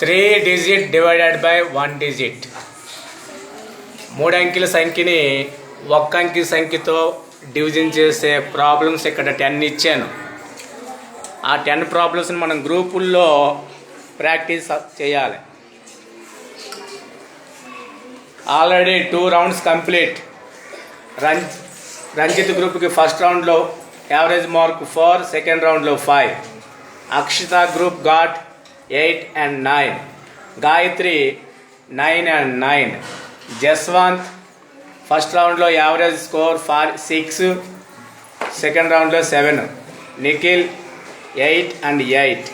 3 digit divided by 1 digit. 3 అంకెల సంఖ్యని ఒక్క అంకె సంఖ్యతో డివిజన్ చేసే ప్రాబ్లమ్స్ ఇక్కడ 10 ఇచ్చాను. ఆ 10 ప్రాబ్లమ్స్ని మనం గ్రూపుల్లో ప్రాక్టీస్ చేయాలి. Already 2 rounds complete. రంజిత్ గ్రూప్కి ఫస్ట్ రౌండ్లో యావరేజ్ మార్క్ 4, సెకండ్ రౌండ్లో 5. Akshita group got 8 and 9. Gayatri 9 and 9. Jaswanth first రౌండ్లో యావరేజ్ స్కోర్ 6, సెకండ్ రౌండ్లో 7. నిఖిల్ 8 and 8.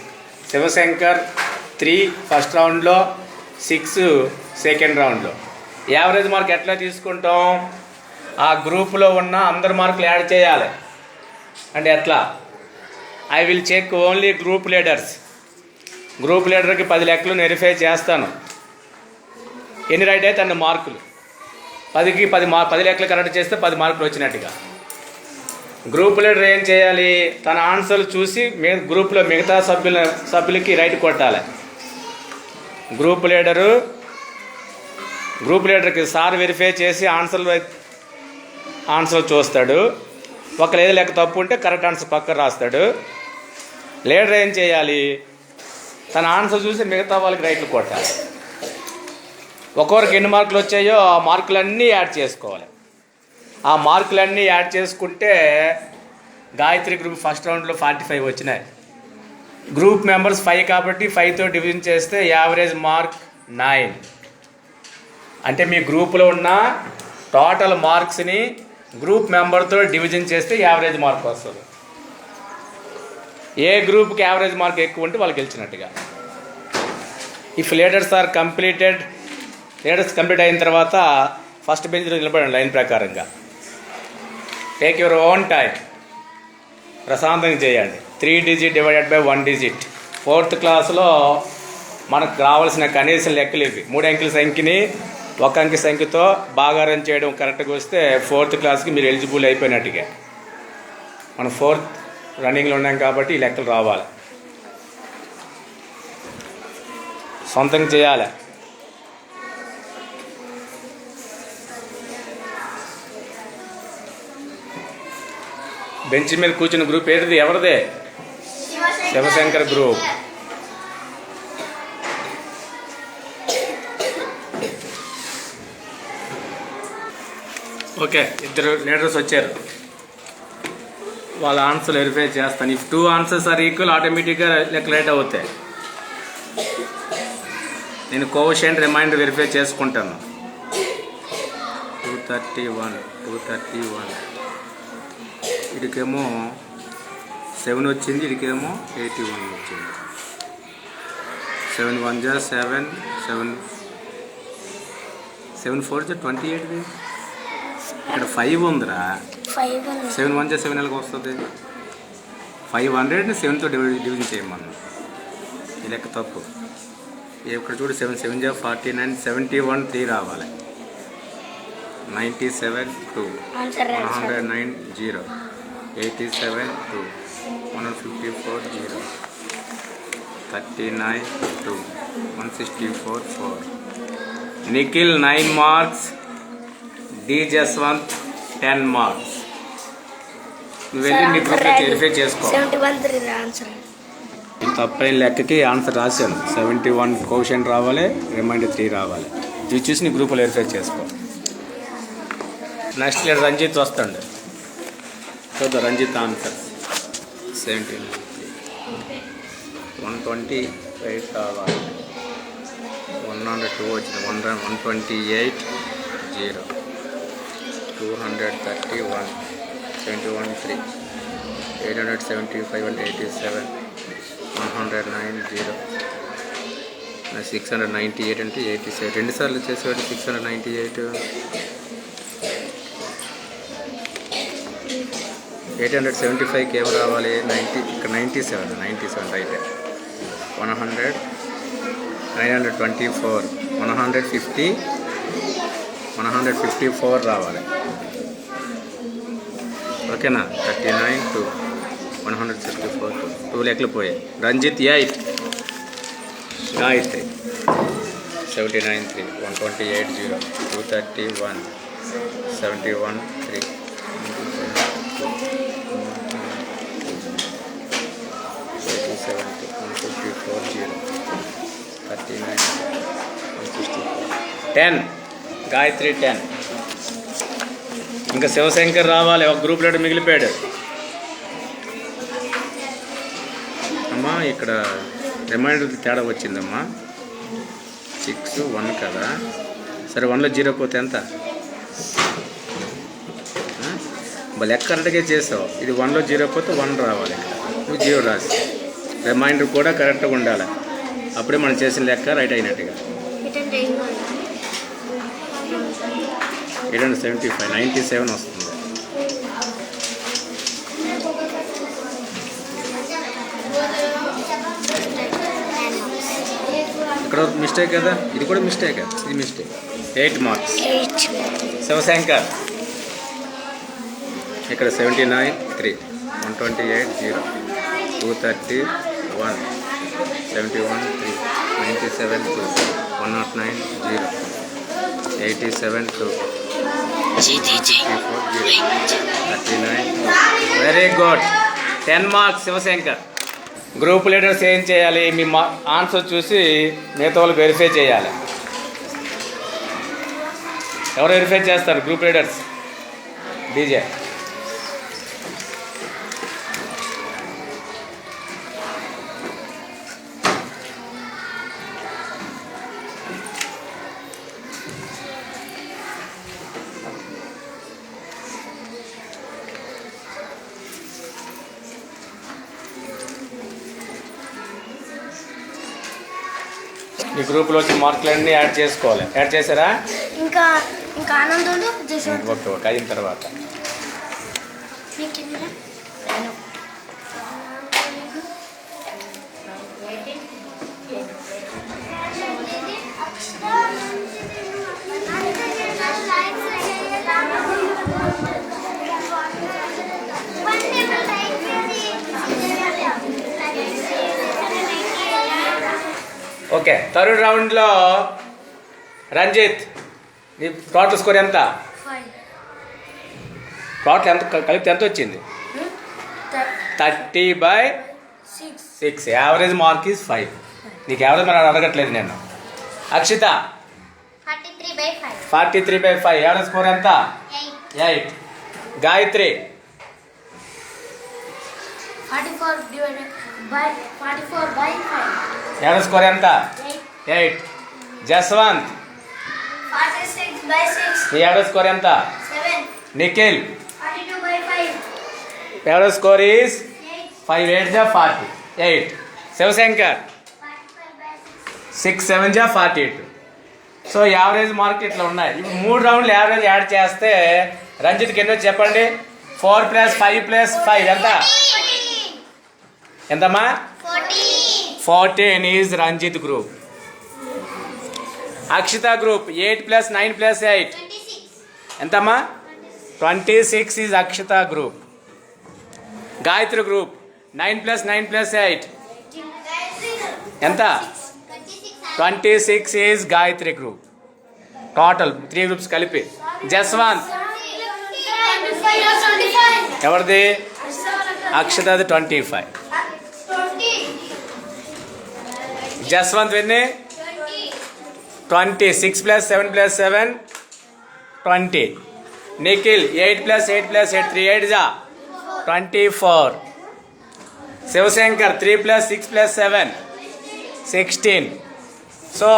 శివశంకర్ 3 ఫస్ట్ రౌండ్లో, 6 సెకండ్ రౌండ్లో. యావరేజ్ మార్క్ ఎట్లా తీసుకుంటాం? ఆ గ్రూప్లో ఉన్న అందరి మార్కులు యాడ్ చేయాలి. అంటే ఎట్లా? I will check only group leaders. Group లీడర్కి 10 లెక్కలు వెరిఫై చేస్తాను. ఎన్ని రైట్ అయితే అన్ని మార్కులు. 10కి 10 లెక్కలు కరెక్ట్ చేస్తే 10 మార్కులు వచ్చినట్టుగా. గ్రూప్ లీడర్ ఏం చేయాలి? తన ఆన్సర్లు చూసి గ్రూప్లో మిగతా సభ్యులకి రైట్ కొట్టాలి. గ్రూప్ లీడర్కి సార్ వెరిఫై చేసి ఆన్సర్ చూస్తాడు. ఒకరు ఏదో లెక్క తప్పు ఉంటే కరెక్ట్ ఆన్సర్ పక్కన రాస్తాడు. లీడర్ ఏం చేయాలి? తన ఆన్సర్ చూసి మిగతా వాళ్ళకి రైట్లు కొట్టాలి. ఒక్కొక్కరికి ఎన్ని మార్కులు వచ్చాయో ఆ మార్కులన్నీ యాడ్ చేసుకోవాలి. ఆ మార్కులన్నీ యాడ్ చేసుకుంటే గాయత్రి గ్రూప్ ఫస్ట్ రౌండ్లో 45 వచ్చినాయి. గ్రూప్ మెంబర్స్ 5 కాబట్టి 5తో డివిజన్ చేస్తే యావరేజ్ మార్క్ 9. అంటే మీ గ్రూప్లో ఉన్న టోటల్ మార్క్స్ని గ్రూప్ మెంబర్తో డివిజన్ చేస్తే యావరేజ్ మార్క్ వస్తుంది. ఏ గ్రూప్కి యావరేజ్ మార్క్ ఎక్కువ ఉంటే వాళ్ళు గెలిచినట్టుగా. ఇఫ్ లీడర్స్ కంప్లీట్ అయిన తర్వాత ఫస్ట్ బెంచ్లో నిలబడండి లైన్ ప్రకారంగా. Take your own time. ప్రశాంతంగా చేయండి. 3 digit divided by 1 digit. 4th క్లాస్లో మనకు రావాల్సిన కనీస లెక్కలు ఇవి. 3 అంకెల సంఖ్యని 1 అంకె సంఖ్యతో భాగారం చేయడం కరెక్ట్గా వస్తే 4th క్లాస్కి మీరు ఎలిజిబుల్ అయిపోయినట్టుగా. మనం 4th రన్నింగ్లో ఉన్నాం కాబట్టి ఈ లెక్కలు రావాలి. సొంతంగా చేయాలి. బెంచ్ మీద కూర్చున్న గ్రూప్ ఏది? ఎవరిదే? శివశంకర్ గ్రూప్. ఓకే, 2 లీడర్స్ వచ్చారు. వాళ్ళ ఆన్సర్ వెరిఫై చేస్తాను. ఇఫ్ 2 ఆన్సర్స్ ఆర్ ఈక్వల్ ఆటోమేటిక్గా లెక్క రైట్ అవుతాయి. నేను కోషియంట్ రిమైండర్ వెరిఫై చేసుకుంటాను. 231. వీడికేమో 7 వచ్చింది, వీడికేమో 81 వచ్చింది. 7 1 7, 7 4 28. ఇక్కడ 5 ఉందిరా. 7 1 7 ఎలాగ వస్తుంది? 500ని 7తో డివిజన్ చేయమన్నా. ఈ లెక్క తప్పు. ఇక్కడ చూడు, 7 7 49, 71 3 రావాలి. 97 2, 109 0, 87 2, 154 0, 39 2, 164 4. Nikhil 9 marks. D Jaswanth 10 marks. నువ్వు వెళ్ళి నీ గ్రూప్లో వెరిఫై చేసుకో. తప్పైన లెక్కకి ఆన్సర్ రాశాను. 71 కోషెంట్ రావాలి, రిమైండర్ 3 రావాలి. ఇవి చూసి నీ గ్రూప్లో వెరిఫై చేసుకో. నెక్స్ట్ లీడర్ రంజిత్ వస్తాడు. చూద్దాం రంజిత్ ఆన్సర్. 17 128 రావాలి. 102 వచ్చింది. 128 0, 231, 71 3, 875 and 87, 109 0, 698 అంటే 87. 2 సార్లు చేసేవాడు. 698. 875కి ఏం రావాలి? 90. ఇక్కడ 97 రైట్. 100, 924, 154 రావాలి. ఓకేనా? 39 2, 164 2 లెక్కలు పోయాయి. రంజిత్ 8, గాయత్రి 79 3, 128 0, 231, 71 3, 87 154 0, 39 164 10. గాయత్రి 10. ఇంకా శివశంకర్ రావాలి, ఒక గ్రూప్ లీడర్ మిగిలిపోయాడు. అమ్మా ఇక్కడ రిమైండర్ తేడా వచ్చిందమ్మా. 6 1 కదా, సరే 1లో 0 పోతే ఎంత? లెక్క కరెక్ట్గా చేసావు. ఇది 1లో 0 పోతే 1 రావాలి, ఇక్కడ నువ్వు 0 రాసి. రిమైండర్ కూడా కరెక్ట్గా ఉండాలి, అప్పుడే మనం చేసిన లెక్క రైట్ అయినట్టుగా. 875 97 వస్తుంది. ఇక్కడ మిస్టేక్ కదా, ఇది కూడా మిస్టేక్, ఇది మిస్టేక్. 8 మార్క్స్. శివశంకర్ ఇక్కడ 79 3, 128 0, 231, 71 3, 97 2, 109 0, 87 2, 34 0, 39 2. Very good. 10 marks Shivashankar. Group leaders ఏం చేయాలి? మీ ఆన్సర్ చూసి మిగతా వాళ్ళు వెరిఫై చేయాలి. ఎవరు వెరిఫై చేస్తారు? Group leaders. డీజే. ఈ గ్రూప్లో వచ్చి మార్కులన్నీ యాడ్ చేసుకోవాలి. యాడ్ చేశారా? ఇంకా ఆనందంలో ఓకే ఓకే, అయిన తర్వాత ఓకే. థర్డ్ రౌండ్లో రంజిత్, నీ టోటల్ స్కోర్ ఎంత? టోటల్ ఎంత కలిపితే ఎంత వచ్చింది? 30/6. Average mark is 5. నీకు యావరేజ్ మరి అడగట్లేదు నేను. అక్షిత 43/5. యావరేజ్ స్కోర్ ఎంత? 8. గాయత్రి 44/5. యావరేజ్ స్కోర్ ఎంత? 8. జస్వంత్ 46/6. నీ యావరేజ్ స్కోర్ ఎంత? 7. Nikhil 42/5. Average score is 5 8 40. 8. Shivashankar 6 7 42. So average mark ఇట్లా ఉన్నాయి. ఇప్పుడు 3 రౌండ్లు యావరేజ్ యాడ్ చేస్తే రంజిత్కి ఎన్నో చెప్పండి? 4 + 5 + 5 ఎంత? ఎంతమ్మా? 14 is Ranjith group. Akshita group 8 + 9 + 8 ఎంతమ్మా? 26 is Akshita group. Gayatri group 9 + 9 + 8 ఎంత? 26 is Gayatri group. Total 3 groups కలిపి. జస్వంత్ ఎవరిది? అక్షితది 25. జస్వంత్ ఎన్ని? 20. 6 + 7 + 7 20. నిఖిల్ 8 + 8 + 8 3 8 24. శివశంకర్ 3 + 6 + 7 16. సో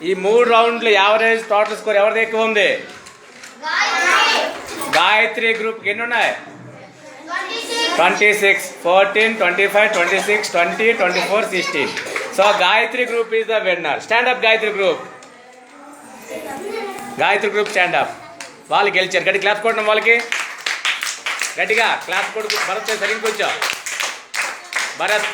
ఈ 3 రౌండ్లు యావరేజ్ టోటల్ స్కోర్ ఎవరిది ఎక్కువ ఉంది? గాయత్రి గ్రూప్కి ఎన్ని ఉన్నాయి? 26. 14 25 26 20 24 16. So Gayatri group is the winner. Stand up Gayatri group. Gayatri group stand up. వాళ్ళు గెలిచారు. గట్టి క్లాస్ కొట్టడం వాళ్ళకి. గట్టిగా క్లాస్ కొడుకు. భరత్ సరిగ్గా కూర్చో. భరత్